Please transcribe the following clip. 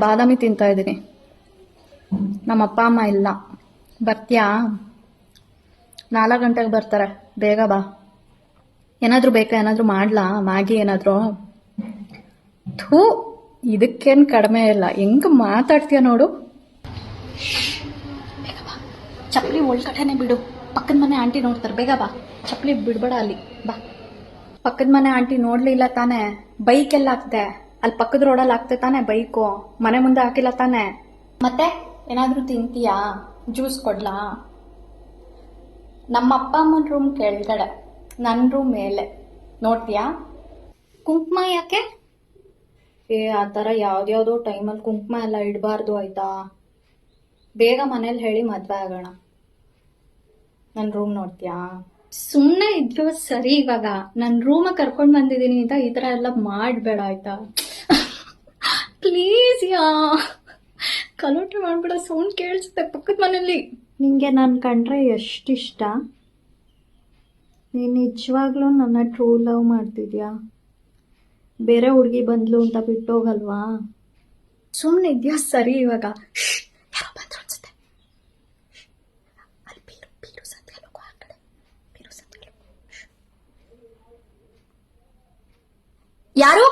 ಬಾದಾಮಿ ತಿಂತಾ ಇದ್ದೀನಿ. ನಮ್ಮ ಅಪ್ಪ ಅಮ್ಮ ಇಲ್ಲ. ಬರ್ತೀಯಾ? 4 ಗಂಟೆಗೆ ಬರ್ತಾರೆ. ಬೇಗ ಬಾ. ಏನಾದರೂ ಬೇಕಾ? ಏನಾದರೂ ಮಾಡ್ಲಾ? ಮ್ಯಾಗಿ ಏನಾದರೂ? ಥೂ, ಇದಕ್ಕೇನು ಕಡಿಮೆ ಇಲ್ಲ. ಹೆಂಗೆ ಮಾತಾಡ್ತೀಯ ನೋಡು. ಬೇಗ ಬಾ. ಚಪ್ಪಲಿ ಒಳಗಡೆನೆ ಬಿಡು. ಪಕ್ಕದ ಮನೆ ಆಂಟಿ ನೋಡ್ತಾರೆ. ಬೇಗ ಬಾ. ಚಪ್ಪಲಿ ಬಿಡ್ಬೇಡ ಅಲ್ಲಿ. ಬಾ. ಪಕ್ಕದ ಮನೆ ಆಂಟಿ ನೋಡ್ಲಿಲ್ಲ ತಾನೆ? ಬೈಕ್ ಎಲ್ಲ ಹಾಕ್ತೆ. ಅಲ್ಲಿ ಪಕ್ಕದ ರೋಡಲ್ಲಿ ಹಾಕ್ತೆ ತಾನೆ ಬೈಕು? ಮನೆ ಮುಂದೆ ಹಾಕಿಲ್ಲ ತಾನೆ? ಮತ್ತೆ ಏನಾದರೂ ತಿಂತೀಯಾ? ಜ್ಯೂಸ್ ಕೊಡ್ಲಾ? ನಮ್ಮ ಅಪ್ಪ ಅಮ್ಮನ ರೂಮ್ ಕೆಳಗಡೆ, ನನ್ನ ರೂಮ್ ಮೇಲೆ. ನೋಡ್ತೀಯಾ? ಕುಂಕುಮ ಯಾಕೆ? ಆ ಥರ ಯಾವ್ದ್ಯಾವ್ದೋ ಟೈಮಲ್ಲಿ ಕುಂಕುಮ ಎಲ್ಲ ಇಡಬಾರ್ದು ಆಯ್ತಾ? ಬೇಗ ಮನೇಲಿ ಹೇಳಿ ಮದುವೆ ಆಗೋಣ. ನನ್ನ ರೂಮ್ ನೋಡ್ತೀಯಾ? ಸುಮ್ಮನೆ ಇದ್ರು ಸರಿ. ಇವಾಗ ನನ್ನ ರೂಮಿಗೆ ಕರ್ಕೊಂಡು ಬಂದಿದ್ದೀನಿ ಅಂತ ಈ ಥರ ಎಲ್ಲ ಮಾಡಬೇಡ ಆಯ್ತಾ? ಪ್ಲೀಸ್ ಯಾ, ಕಲೋಟೆ ಮಾಡ್ಬೇಡ. ಸೌಂಡ್ ಕೇಳಿಸುತ್ತೆ ಪಕ್ಕದ ಮನೇಲಿ. ನಿಂಗೆ ನಾನು ಕಂಡ್ರೆ ಎಷ್ಟಿಷ್ಟ? ನೀನು ನಿಜವಾಗ್ಲೂ ನನ್ನ ಟ್ರೂ ಲವ್ ಮಾಡ್ತಿದ್ಯಾ? ಬೇರೆ ಹುಡುಗಿ ಬಂದ್ಲು ಅಂತ ಬಿಟ್ಟೋಗಲ್ವಾ? ಸುಮ್ಮನೆ ಇದೆಯಾ ಸರಿ? ಇವಾಗ ಯಾರೋ ಬಂದ್ರು ಅನ್ಸುತ್ತೆ. ಅಲ್ಲಿ ಬೀರು ಸತ್ಯ ಲೋಕ ಆ ಕಡೆ. ಬೀರು ಸತ್ಯ ಯಾರು?